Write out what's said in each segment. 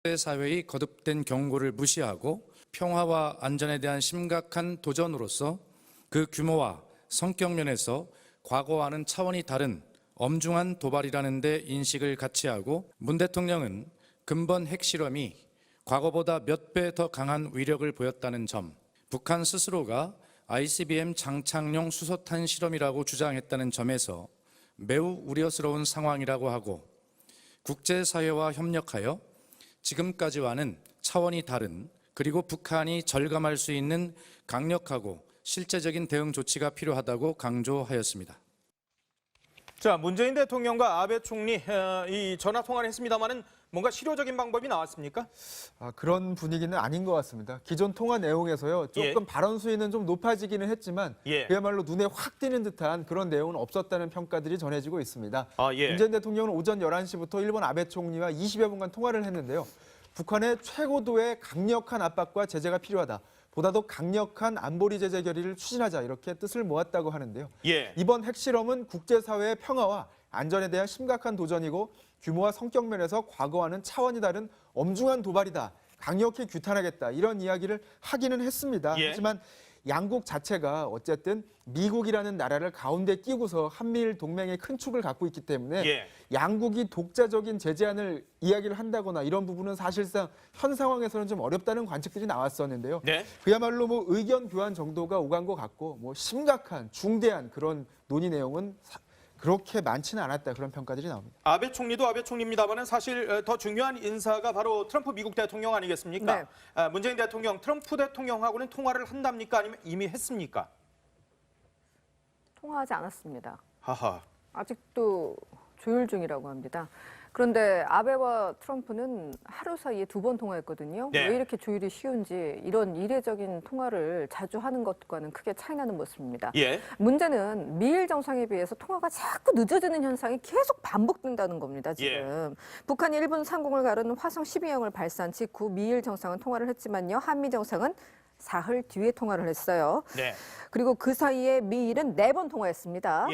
국제사회의 거듭된 경고를 무시하고 평화와 안전에 대한 심각한 도전으로서 그 규모와 성격 면에서 과거와는 차원이 다른 엄중한 도발이라는 데 인식을 같이 하고, 문 대통령은 근본 핵실험이 과거보다 몇 배 더 강한 위력을 보였다는 점, 북한 스스로가 ICBM 장착용 수소탄 실험이라고 주장했다는 점에서 매우 우려스러운 상황이라고 하고, 국제사회와 협력하여 지금까지와는 차원이 다른, 그리고 북한이 절감할 수 있는 강력하고 실제적인 대응 조치가 필요하다고 강조하였습니다. 자, 문재인 대통령과 아베 총리 이 전화 통화를 했습니다만은 뭔가 실효적인 방법이 나왔습니까? 그런 분위기는 아닌 것 같습니다. 기존 통화 내용에서요, 조금 발언 수위는 좀 높아지기는 했지만 그야말로 눈에 확 띄는 듯한 그런 내용은 없었다는 평가들이 전해지고 있습니다. 문재인 대통령은 오전 11시부터 일본 아베 총리와 20여 분간 통화를 했는데요. 북한의 최고도의 강력한 압박과 제재가 필요하다. 보다도 강력한 안보리 제재 결의를 추진하자, 이렇게 뜻을 모았다고 하는데요. 이번 핵실험은 국제사회의 평화와 안전에 대한 심각한 도전이고 규모와 성격 면에서 과거와는 차원이 다른 엄중한 도발이다. 강력히 규탄하겠다. 이런 이야기를 하기는 했습니다. 하지만 양국 자체가 어쨌든 미국이라는 나라를 가운데 끼고서 한미일 동맹의 큰 축을 갖고 있기 때문에 양국이 독자적인 제재안을 이야기를 한다거나 이런 부분은 사실상 현 상황에서는 좀 어렵다는 관측들이 나왔었는데요. 그야말로 뭐 의견 교환 정도가 오간 것 같고 뭐 심각한 중대한 그런 논의 내용은 그렇게 많지는 않았다, 그런 평가들이 나옵니다. 아베 총리도 아베 총리입니다만은 사실 더 중요한 인사가 바로 트럼프 미국 대통령 아니겠습니까? 문재인 대통령, 트럼프 대통령하고는 통화를 한답니까? 아니면 이미 했습니까? 통화하지 않았습니다. 하하. 아직도 조율 중이라고 합니다. 그런데 아베와 트럼프는 하루 사이에 2번 통화했거든요. 왜 이렇게 조율이 쉬운지, 이런 이례적인 통화를 자주 하는 것과는 크게 차이나는 모습입니다. 문제는 미일 정상에 비해서 통화가 자꾸 늦어지는 현상이 계속 반복된다는 겁니다. 지금 북한이 일본 상공을 가르는 화성 12형을 발사한 직후 미일 정상은 통화를 했지만요, 한미 정상은 사흘 뒤에 통화를 했어요. 그리고 그 사이에 미일은 4번 통화했습니다.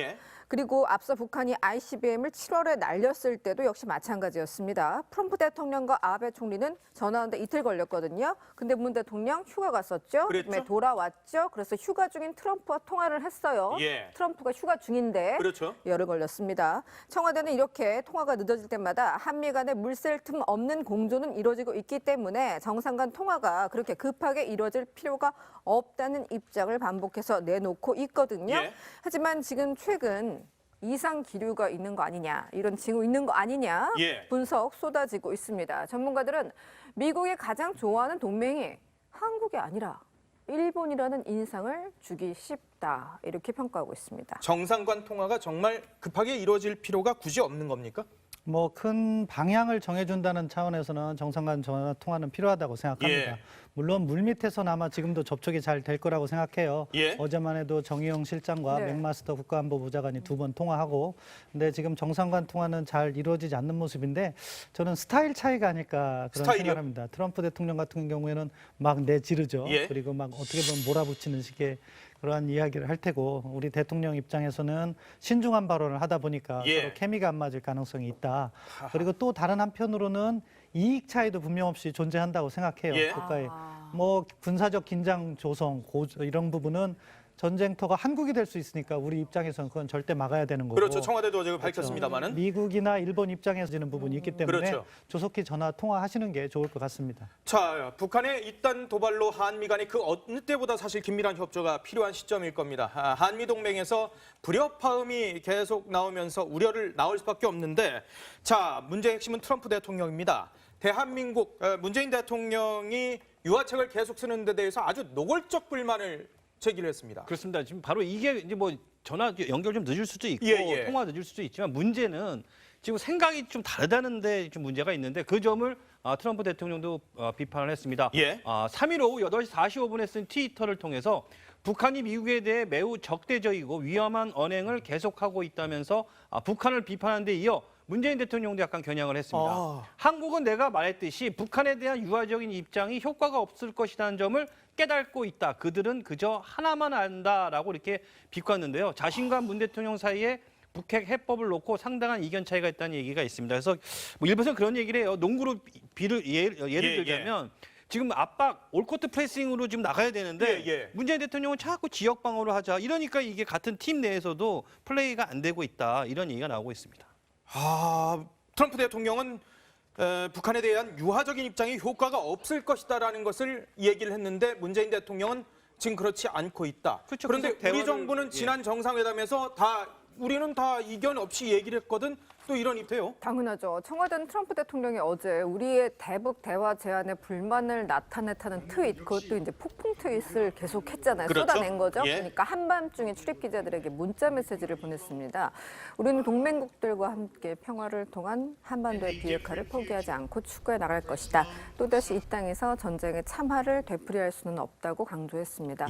그리고 앞서 북한이 ICBM을 7월에 날렸을 때도 역시 마찬가지였습니다. 트럼프 대통령과 아베 총리는 전화하는데 이틀 걸렸거든요. 근데 문 대통령 휴가 갔었죠. 그다음에 돌아왔죠. 그래서 휴가 중인 트럼프와 통화를 했어요. 트럼프가 휴가 중인데 열흘 걸렸습니다. 청와대는 이렇게 통화가 늦어질 때마다 한미 간에 물샐 틈 없는 공조는 이루어지고 있기 때문에 정상 간 통화가 그렇게 급하게 이루어질 필요가 없다는 입장을 반복해서 내놓고 있거든요. 하지만 지금 최근 이상 기류가 있는 거 아니냐, 이런 징후 있는 거 아니냐 분석 쏟아지고 있습니다. 전문가들은 미국이 가장 좋아하는 동맹이 한국이 아니라 일본이라는 인상을 주기 쉽다, 이렇게 평가하고 있습니다. 정상 간 통화가 정말 급하게 이루어질 필요가 굳이 없는 겁니까? 뭐 큰 방향을 정해준다는 차원에서는 정상 간 전화 통화는 필요하다고 생각합니다. 물론 물밑에서는 아마 지금도 접촉이 잘 될 거라고 생각해요. 어제만 해도 정의용 실장과 맥마스터 국가안보보좌관이 2번 통화하고, 근데 지금 정상 간 통화는 잘 이루어지지 않는 모습인데 저는 스타일 차이가 아닐까 그런 생각을 합니다. 트럼프 대통령 같은 경우에는 막 내지르죠. 그리고 막 어떻게 보면 몰아붙이는 식의 그러한 이야기를 할 테고, 우리 대통령 입장에서는 신중한 발언을 하다 보니까 서로 케미가 안 맞을 가능성이 있다. 그리고 또 다른 한편으로는 이익 차이도 분명 없이 존재한다고 생각해요. 국가의 뭐 군사적 긴장 조성, 이런 부분은 전쟁터가 한국이 될 수 있으니까 우리 입장에서는 그건 절대 막아야 되는 거고. 그렇죠. 청와대도 어제 밝혔습니다만은. 미국이나 일본 입장에서 지는 부분이 있기 때문에 조속히 전화 통화하시는 게 좋을 것 같습니다. 자, 북한의 잇단 도발로 한미 간이 그 어느 때보다 사실 긴밀한 협조가 필요한 시점일 겁니다. 한미 동맹에서 불협화음이 계속 나오면서 우려를 나올 수밖에 없는데, 자, 문제의 핵심은 트럼프 대통령입니다. 대한민국 문재인 대통령이 유화책을 계속 쓰는 데 대해서 아주 노골적 불만을 제기를 했습니다. 그렇습니다. 지금 바로 이게 이제 뭐 전화 연결 좀 늦을 수도 있고 통화 늦을 수도 있지만, 문제는 지금 생각이 좀 다르다는데 좀 문제가 있는데, 그 점을 트럼프 대통령도 비판을 했습니다. 3일 오후 8시 45분에 쓴 트위터를 통해서 북한이 미국에 대해 매우 적대적이고 위험한 언행을 계속하고 있다면서 북한을 비판한 데 이어 문재인 대통령도 약간 겨냥을 했습니다. 한국은 내가 말했듯이 북한에 대한 유화적인 입장이 효과가 없을 것이라는 점을 깨닫고 있다. 그들은 그저 하나만 안다라고 이렇게 비꼬았는데요. 자신과 문 대통령 사이에 북핵 해법을 놓고 상당한 이견 차이가 있다는 얘기가 있습니다. 그래서 뭐 일부에서는 그런 얘기를 해요. 농구로 예를 들자면 지금 압박 올코트 프레싱으로 지금 나가야 되는데 문재인 대통령은 자꾸 지역 방어를 하자. 이러니까 이게 같은 팀 내에서도 플레이가 안 되고 있다. 이런 얘기가 나오고 있습니다. 트럼프 대통령은 북한에 대한 유화적인 입장이 효과가 없을 것이다라는 것을 얘기를 했는데 문재인 대통령은 지금 그렇지 않고 있다. 그렇죠. 그런데 우리 정부는 지난 정상회담에서 우리는 다 이견 없이 얘기를 했거든. 또 이런 입태요. 당연하죠. 청와대는 트럼프 대통령이 어제 우리의 대북 대화 제안에 불만을 나타냈다는 트윗, 그것도 이제 폭풍 트윗을 계속했잖아요. 그렇죠. 쏟아낸 거죠. 그러니까 한밤중에 출입 기자들에게 문자 메시지를 보냈습니다. 우리는 동맹국들과 함께 평화를 통한 한반도의 비핵화를 포기하지 않고 추구해 나갈 것이다. 또다시 이 땅에서 전쟁의 참화를 되풀이할 수는 없다고 강조했습니다.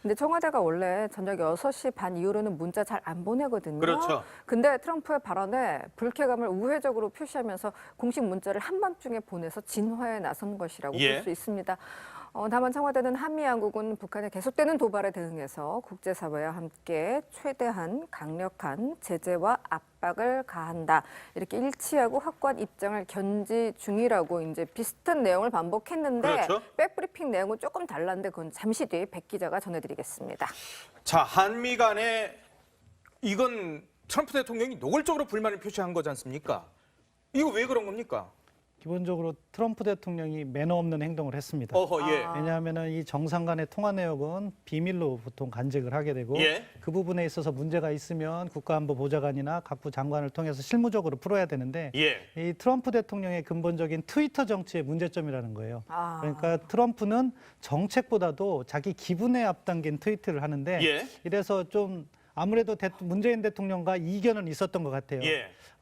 근데 청와대가 원래 저녁 6시 반 이후로는 문자 잘 안 보내거든요. 그렇죠. 근데 트럼프의 발언에 불쾌감을 우회적으로 표시하면서 공식 문자를 한밤중에 보내서 진화에 나선 것이라고 볼 수 있습니다. 다만 청와대는 한미 양국은 북한의 계속되는 도발에 대응해서 국제사회와 함께 최대한 강력한 제재와 압박을 가한다. 이렇게 일치하고 확고한 입장을 견지 중이라고 이제 비슷한 내용을 반복했는데 백브리핑 내용은 조금 달랐는데 그건 잠시 뒤에 백 기자가 전해드리겠습니다. 자, 한미 간에 이건 트럼프 대통령이 노골적으로 불만을 표시한 거지 않습니까? 이거 왜 그런 겁니까? 기본적으로 트럼프 대통령이 매너 없는 행동을 했습니다. 왜냐하면 이 정상 간의 통화 내역은 비밀로 보통 간직을 하게 되고 그 부분에 있어서 문제가 있으면 국가안보보좌관이나 각부 장관을 통해서 실무적으로 풀어야 되는데 이 트럼프 대통령의 근본적인 트위터 정치의 문제점이라는 거예요. 그러니까 트럼프는 정책보다도 자기 기분에 앞당긴 트위트를 하는데 이래서 좀 아무래도 문재인 대통령과 이견은 있었던 것 같아요.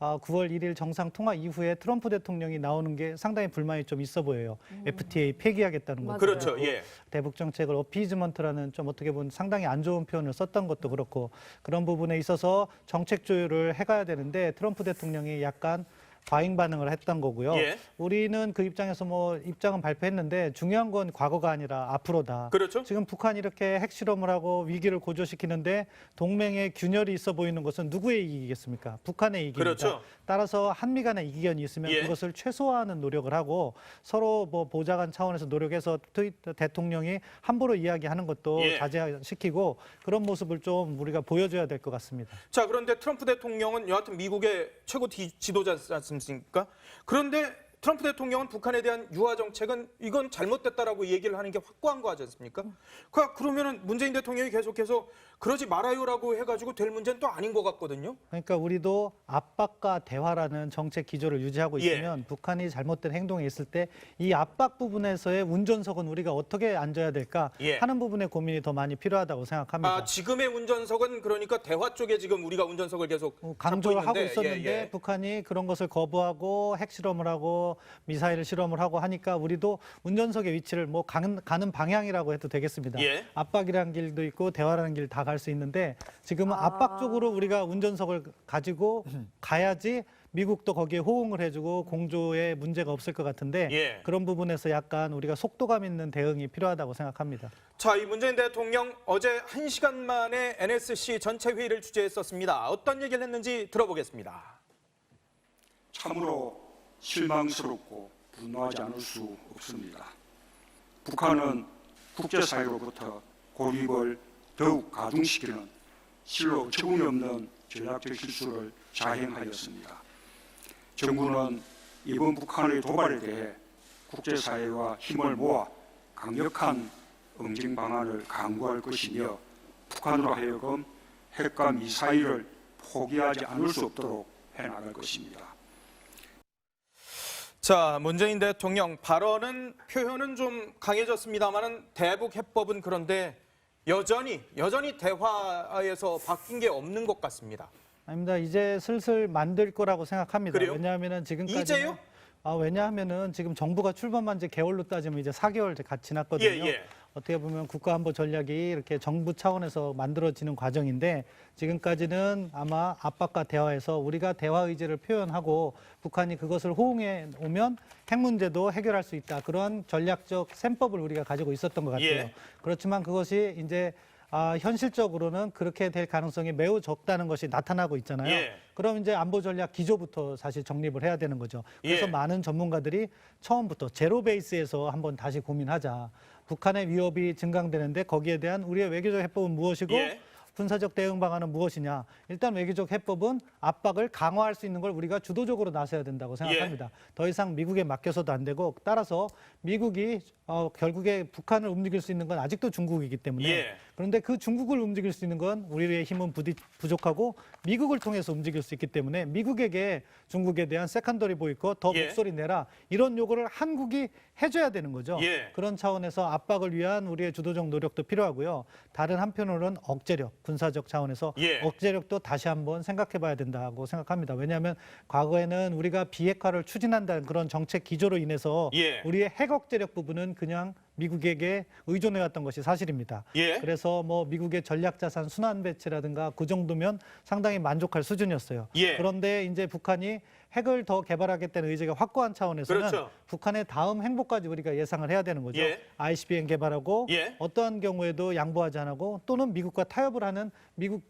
9월 1일 정상통화 이후에 트럼프 대통령이 나오는 게 상당히 불만이 좀 있어 보여요. FTA 폐기하겠다는 것도 그렇죠. 대북 정책을 어피즈먼트라는 좀 어떻게 보면 상당히 안 좋은 표현을 썼던 것도 그렇고 그런 부분에 있어서 정책 조율을 해가야 되는데 트럼프 대통령이 약간 과잉 반응을 했던 거고요. 우리는 그 입장에서 뭐 입장은 발표했는데 중요한 건 과거가 아니라 앞으로다. 지금 북한이 이렇게 핵실험을 하고 위기를 고조시키는데 동맹의 균열이 있어 보이는 것은 누구의 이익이겠습니까? 북한의 이익입니다. 따라서 한미 간의 이견이 있으면 그것을 최소화하는 노력을 하고 서로 뭐 보좌관 차원에서 노력해서 대통령이 함부로 이야기하는 것도 자제시키고 그런 모습을 좀 우리가 보여줘야 될 것 같습니다. 자, 그런데 트럼프 대통령은 여하튼 미국의 최고 지도자지 않습니까? 그런데 트럼프 대통령은 북한에 대한 유화 정책은 이건 잘못됐다라고 얘기를 하는 게 확고한 거 하지 않습니까? 그러면은 문재인 대통령이 계속해서 그러지 말아요라고 해가지고 될 문제는 또 아닌 것 같거든요. 그러니까 우리도 압박과 대화라는 정책 기조를 유지하고 있으면 북한이 잘못된 행동이 있을 때 이 압박 부분에서의 운전석은 우리가 어떻게 앉아야 될까 하는 부분에 고민이 더 많이 필요하다고 생각합니다. 지금의 운전석은 그러니까 대화 쪽에 지금 우리가 운전석을 계속 강조를 하고 있었는데 북한이 그런 것을 거부하고 핵실험을 하고 미사일 실험을 하고 하니까 우리도 운전석의 위치를 뭐 가는 방향이라고 해도 되겠습니다. 압박이라는 길도 있고 대화라는 길 다 갈 수 있는데 지금은 압박 쪽으로 우리가 운전석을 가지고 가야지 미국도 거기에 호응을 해주고 공조에 문제가 없을 것 같은데 그런 부분에서 약간 우리가 속도감 있는 대응이 필요하다고 생각합니다. 자, 이 문재인 대통령 어제 1시간 만에 NSC 전체 회의를 주재했었습니다. 어떤 얘기를 했는지 들어보겠습니다. 참으로 실망스럽고 분노하지 않을 수 없습니다. 북한은 국제사회로부터 고립을 더욱 가중시키는 실로 어처구니 없는 전략적 실수를 자행하였습니다. 정부는 이번 북한의 도발에 대해 국제사회와 힘을 모아 강력한 응징 방안을 강구할 것이며 북한으로 하여금 핵과 미사일을 포기하지 않을 수 없도록 해나갈 것입니다. 자, 문재인 대통령 표현은 좀 강해졌습니다만은 대북 해법은 그런데 여전히 대화에서 바뀐 게 없는 것 같습니다. 아닙니다. 이제 슬슬 만들 거라고 생각합니다. 왜냐하면 지금까지 이제요? 왜냐하면은 지금 정부가 출범한 지 개월로 따지면 이제 4개월 지났거든요. 어떻게 보면 국가안보 전략이 이렇게 정부 차원에서 만들어지는 과정인데 지금까지는 아마 압박과 대화에서 우리가 대화 의지를 표현하고 북한이 그것을 호응해 오면 핵 문제도 해결할 수 있다. 그런 전략적 셈법을 우리가 가지고 있었던 것 같아요. 그렇지만 그것이 이제 현실적으로는 그렇게 될 가능성이 매우 적다는 것이 나타나고 있잖아요. 예. 그럼 이제 안보 전략 기조부터 사실 정립을 해야 되는 거죠. 그래서 예. 많은 전문가들이 처음부터 제로 베이스에서 한번 다시 고민하자. 북한의 위협이 증강되는데 거기에 대한 우리의 외교적 해법은 무엇이고 예. 군사적 대응 방안은 무엇이냐. 일단 외교적 해법은 압박을 강화할 수 있는 걸 우리가 주도적으로 나서야 된다고 생각합니다. 더 이상 미국에 맡겨서도 안 되고 따라서 미국이 결국에 북한을 움직일 수 있는 건 아직도 중국이기 때문에 예. 그런데 그 중국을 움직일 수 있는 건 우리의 힘은 부족하고 미국을 통해서 움직일 수 있기 때문에 미국에게 중국에 대한 세컨더리 보이콧 더 예. 목소리 내라 이런 요구를 한국이 해줘야 되는 거죠. 예. 그런 차원에서 압박을 위한 우리의 주도적 노력도 필요하고요. 다른 한편으로는 억제력, 군사적 차원에서 예. 억제력도 다시 한번 생각해 봐야 된다고 생각합니다. 왜냐하면 과거에는 우리가 비핵화를 추진한다는 그런 정책 기조로 인해서 예. 우리의 핵 억제력 부분은 그냥 미국에게 의존해왔던 것이 사실입니다. 예. 그래서 뭐 미국의 전략자산 순환 배치라든가 그 정도면 상당히 만족할 수준이었어요. 예. 그런데 이제 북한이 핵을 더 개발하겠다는 의지가 확고한 차원에서는 그렇죠. 북한의 다음 행보까지 우리가 예상을 해야 되는 거죠. 예. ICBM 개발하고 예. 어떠한 경우에도 양보하지 않고 또는 미국과 타협을 하는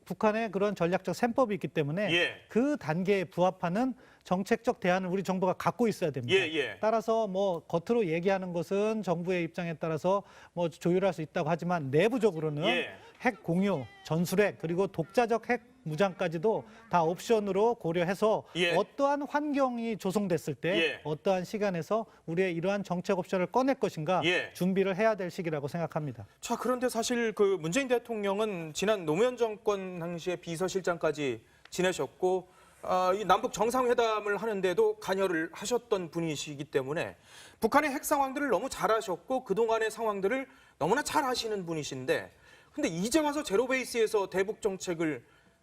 북한의 그런 전략적 셈법이 있기 때문에 예. 그 단계에 부합하는 정책적 대안을 우리 정부가 갖고 있어야 됩니다. 예, 예. 따라서 뭐 겉으로 얘기하는 것은 정부의 입장에 따라서 뭐 조율할 수 있다고 하지만 내부적으로는 예. 핵 공유, 전술핵 그리고 독자적 핵 무장까지도 다 옵션으로 고려해서 예. 어떠한 환경이 조성됐을 때 예. 어떠한 시간에서 우리의 이러한 정책 옵션을 꺼낼 것인가 예. 준비를 해야 될 시기라고 생각합니다. 자, 그런데 사실 그 문재인 대통령은 지난 노무현 정권 당시에 비서실장까지 지내셨고 이 남북 정상회담을 하는데도 관여를 하셨던 분이시기 때문에 북한의 핵 상황들을 너무 잘 아셨고 그동안의 상황들을 너무나 잘 아시는 분이신데 근데 이제 와서 제로베이스에서 대북 정책을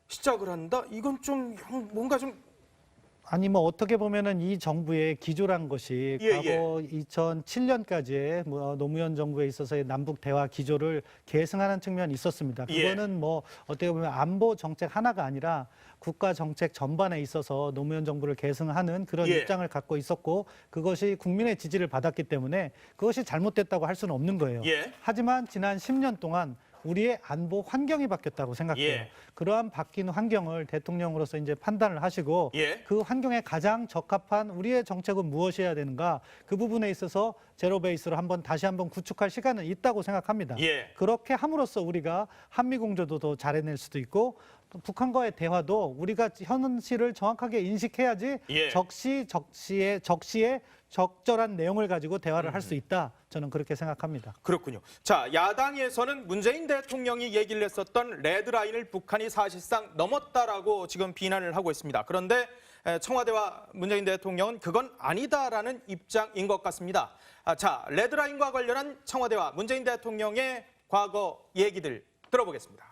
시작을 한다? 이건 좀 뭔가 좀 아니 뭐 어떻게 보면은 이 정부의 기조란 것이 예, 과거 2007년까지의 뭐 노무현 정부에 있어서의 남북 대화 기조를 계승하는 측면이 있었습니다. 그거는 뭐 어떻게 보면 안보 정책 하나가 아니라 국가 정책 전반에 있어서 노무현 정부를 계승하는 그런 예. 입장을 갖고 있었고 그것이 국민의 지지를 받았기 때문에 그것이 잘못됐다고 할 수는 없는 거예요. 예. 하지만 지난 10년 동안 우리의 안보 환경이 바뀌었다고 생각해요. 예. 그러한 바뀐 환경을 대통령으로서 이제 판단을 하시고 예. 그 환경에 가장 적합한 우리의 정책은 무엇이어야 되는가 그 부분에 있어서 제로 베이스로 다시 한번 구축할 시간은 있다고 생각합니다. 예. 그렇게 함으로써 우리가 한미 공조도 더 잘해낼 수도 있고 또 북한과의 대화도 우리가 현실을 정확하게 인식해야지 예. 적시에 적절한 내용을 가지고 대화를 할 수 있다. 저는 그렇게 생각합니다. 그렇군요. 자, 야당에서는 문재인 대통령이 얘기를 했었던 레드라인을 북한이 사실상 넘었다라고 지금 비난을 하고 있습니다. 그런데 청와대와 문재인 대통령은 그건 아니다라는 입장인 것 같습니다. 자, 레드라인과 관련한 청와대와 문재인 대통령의 과거 얘기들 들어보겠습니다.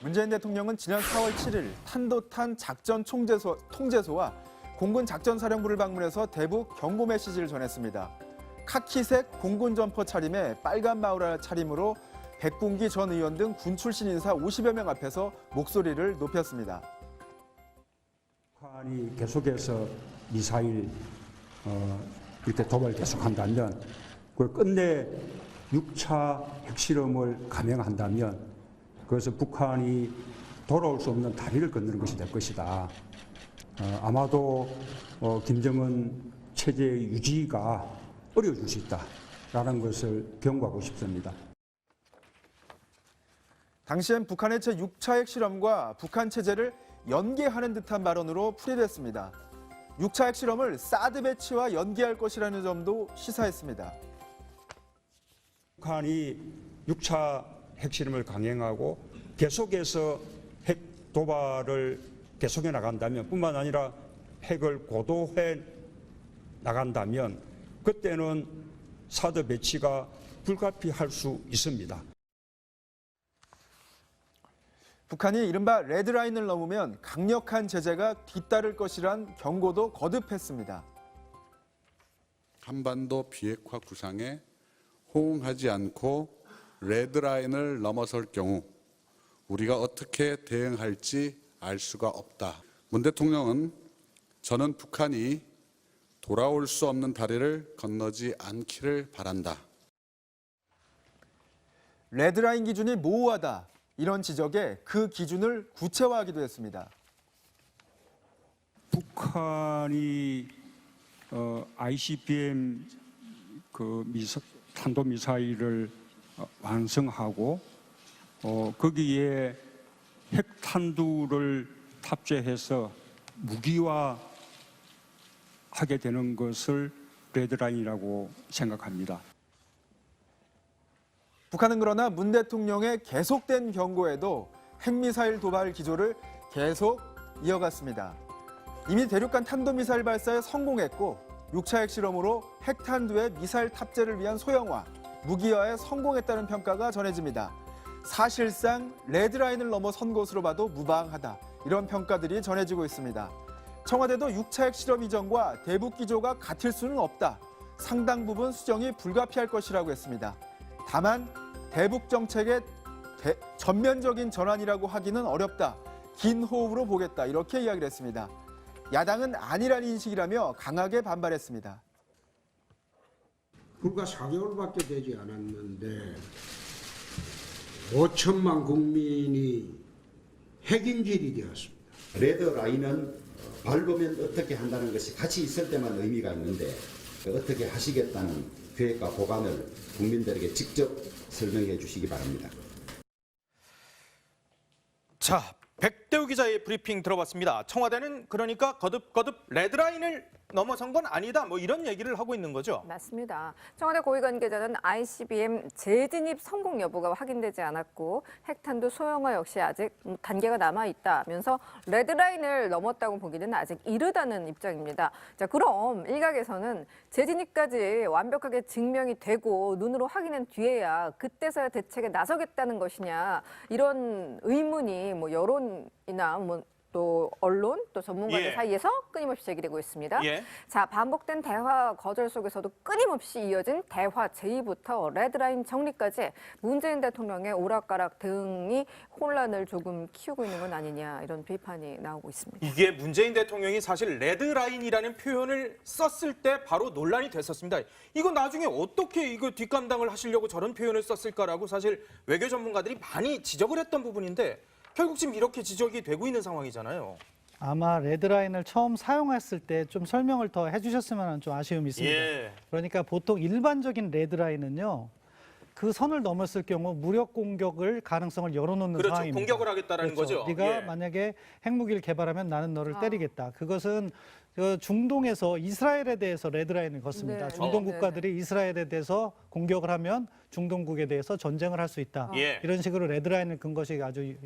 문재인 대통령은 지난 4월 7일 탄도탄 작전 통제소와 공군 작전사령부를 방문해서 대북 경고 메시지를 전했습니다. 카키색 공군 점퍼 차림에 빨간 마우라 차림으로 백군기 전 의원 등 군 출신 인사 50여 명 앞에서 목소리를 높였습니다. 북한이 계속해서 미사일 이렇게 도발 계속한다면 그걸 끝내 6차 핵실험을 감행한다면 그래서 북한이 돌아올 수 없는 다리를 건너는 것이 될 것이다. 아마도 김정은 체제 유지가 어려워질 수 있다라는 것을 경고하고 싶습니다. 당시엔 북한의 제6차 핵실험과 북한 체제를 연계하는 듯한 발언으로 풀이됐습니다. 6차 핵실험을 사드 배치와 연계할 것이라는 점도 시사했습니다. 북한이 6차 핵실험을 강행하고 계속해서 핵 도발을 계속해 나간다면 뿐만 아니라 핵을 고도해 나간다면 그때는 사드 배치가 불가피할 수 있습니다. 북한이 이른바 레드라인을 넘으면 강력한 제재가 뒤따를 것이란 경고도 거듭했습니다. 한반도 비핵화 구상에 호응하지 않고 레드라인을 넘어설 경우 우리가 어떻게 대응할지 알 수가 없다. 문 대통령은 저는 북한이 돌아올 수 없는 다리를 건너지 않기를 바란다. 레드라인 기준이 모호하다 이런 지적에 그 기준을 구체화하기도 했습니다. 북한이 ICBM 탄도미사일을 완성하고 거기에 핵탄두를 탑재해서 무기화하게 되는 것을 레드라인이라고 생각합니다. 북한은 그러나 문 대통령의 계속된 경고에도 핵미사일 도발 기조를 계속 이어갔습니다. 이미 대륙간 탄도미사일 발사에 성공했고 6차 핵실험으로 핵탄두의 미사일 탑재를 위한 소형화, 무기화에 성공했다는 평가가 전해집니다. 사실상 레드라인을 넘어선 것으로 봐도 무방하다. 이런 평가들이 전해지고 있습니다. 청와대도 6차 핵실험 이전과 대북 기조가 같을 수는 없다. 상당 부분 수정이 불가피할 것이라고 했습니다. 다만 대북 정책의 전면적인 전환이라고 하기는 어렵다. 긴 호흡으로 보겠다. 이렇게 이야기를 했습니다. 야당은 아니라는 인식이라며 강하게 반발했습니다. 불과 4개월밖에 되지 않았는데 5천만 국민이 핵인질이 되었습니다. 레드라인은 밟으면 어떻게 한다는 것이 같이 있을 때만 의미가 있는데 어떻게 하시겠다는 계획과 보관을 국민들에게 직접 설명해 주시기 바랍니다. 자, 백대우 기자의 브리핑 들어봤습니다. 청와대는 그러니까 거듭 레드라인을 넘어선 건 아니다. 뭐 이런 얘기를 하고 있는 거죠. 맞습니다. 청와대 고위 관계자는 ICBM 재진입 성공 여부가 확인되지 않았고 핵탄두 소형화 역시 아직 단계가 남아 있다면서 레드라인을 넘었다고 보기는 아직 이르다는 입장입니다. 자, 그럼 일각에서는 재진입까지 완벽하게 증명이 되고 눈으로 확인한 뒤에야 그때서야 대책에 나서겠다는 것이냐 이런 의문이 뭐 여론이나 또 언론, 또 전문가들 사이에서 끊임없이 제기되고 있습니다. 자, 반복된 대화 거절 속에서도 끊임없이 이어진 대화 제의부터 레드라인 정리까지 문재인 대통령의 오락가락 등이 혼란을 조금 키우고 있는 건 아니냐 이런 비판이 나오고 있습니다. 이게 문재인 대통령이 사실 레드라인이라는 표현을 썼을 때 바로 논란이 됐었습니다. 이거 나중에 어떻게 이거 뒷감당을 하시려고 저런 표현을 썼을까라고 사실 외교 전문가들이 많이 지적을 했던 부분인데 결국 지금 이렇게 지적이 되고 있는 상황이잖아요. 아마 레드라인을 처음 사용했을 때 좀 설명을 더 해주셨으면 하는 좀 아쉬움이 있습니다. 그러니까 보통 일반적인 레드라인은요. 그 선을 넘었을 경우 무력 공격을 가능성을 열어놓는 상황입니다. 공격을 하겠다라는 거죠. 네가 만약에 핵무기를 개발하면 나는 너를 때리겠다. 그것은 중동에서 이스라엘에 대해서 레드라인을 걷습니다. 중동 국가들이 이스라엘에 대해서 공격을 하면 중동국에 대해서 전쟁을 할 수 있다. 이런 식으로 레드라인을 건 것이 아주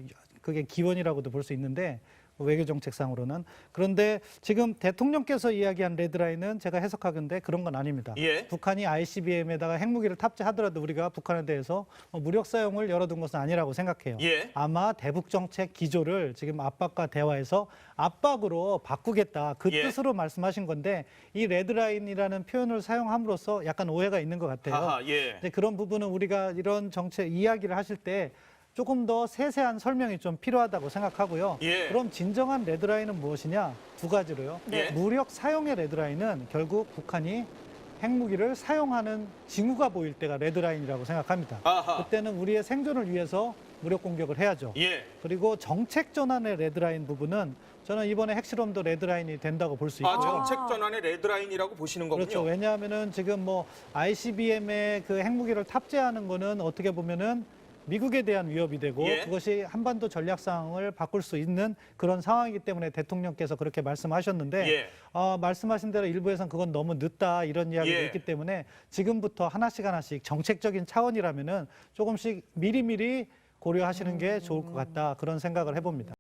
그게 기원이라고도 볼 수 있는데 외교 정책상으로는. 그런데 지금 대통령께서 이야기한 레드라인은 제가 해석하건데 그런 건 아닙니다. 북한이 ICBM에다가 핵무기를 탑재하더라도 우리가 북한에 대해서 무력 사용을 열어둔 것은 아니라고 생각해요. 아마 대북 정책 기조를 지금 압박과 대화에서 압박으로 바꾸겠다. 그 뜻으로 말씀하신 건데 이 레드라인이라는 표현을 사용함으로써 약간 오해가 있는 것 같아요. 근데 그런 부분은 우리가 이런 정책 이야기를 하실 때 조금 더 세세한 설명이 좀 필요하다고 생각하고요. 그럼 진정한 레드라인은 무엇이냐? 두 가지로요. 무력 사용의 레드라인은 결국 북한이 핵무기를 사용하는 징후가 보일 때가 레드라인이라고 생각합니다. 그때는 우리의 생존을 위해서 무력 공격을 해야죠. 그리고 정책 전환의 레드라인 부분은 저는 이번에 핵실험도 레드라인이 된다고 볼 수 있고. 정책 전환의 레드라인이라고 보시는 거군요. 그렇죠. 왜냐하면은 지금 뭐 ICBM에 그 핵무기를 탑재하는 거는 어떻게 보면은 미국에 대한 위협이 되고 그것이 한반도 전략 상황을 바꿀 수 있는 그런 상황이기 때문에 대통령께서 그렇게 말씀하셨는데 말씀하신 대로 일부에서는 그건 너무 늦다 이런 이야기가 있기 때문에 지금부터 하나씩 정책적인 차원이라면은 조금씩 미리미리 고려하시는 게 좋을 것 같다 그런 생각을 해봅니다.